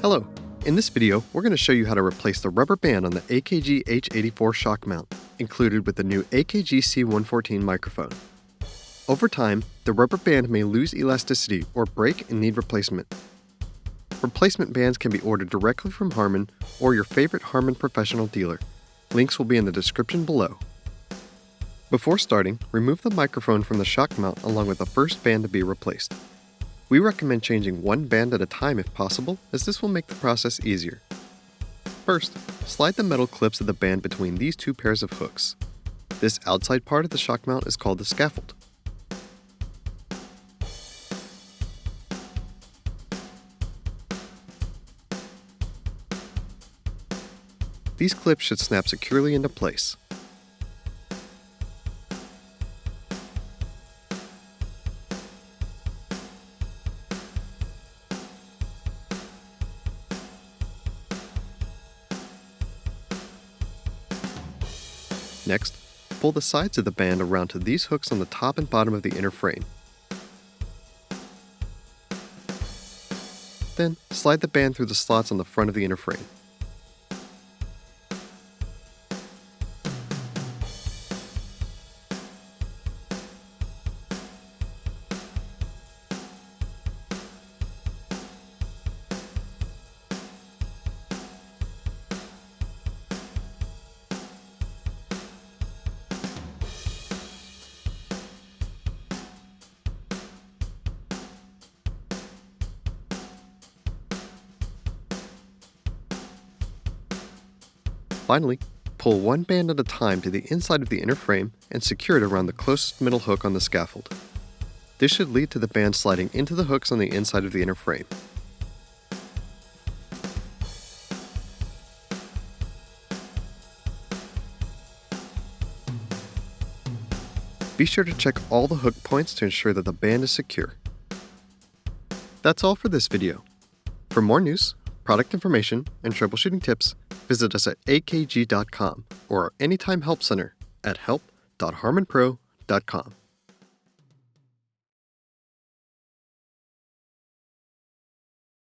Hello, in this video we're going to show you how to replace the rubber band on the AKG H84 shock mount, included with the new AKG C114 microphone. Over time, the rubber band may lose elasticity or break and need replacement. Replacement bands can be ordered directly from Harman or your favorite Harman professional dealer. Links will be in the description below. Before starting, remove the microphone from the shock mount along with the first band to be replaced. We recommend changing one band at a time if possible, as this will make the process easier. First, slide the metal clips of the band between these two pairs of hooks. This outside part of the shock mount is called the scaffold. These clips should snap securely into place. Next, pull the sides of the band around to these hooks on the top and bottom of the inner frame. Then, slide the band through the slots on the front of the inner frame. Finally, pull one band at a time to the inside of the inner frame and secure it around the closest middle hook on the scaffold. This should lead to the band sliding into the hooks on the inside of the inner frame. Be sure to check all the hook points to ensure that the band is secure. That's all for this video. For more news, product information, and troubleshooting tips, visit us at akg.com or our Anytime Help Center at help.harmanpro.com.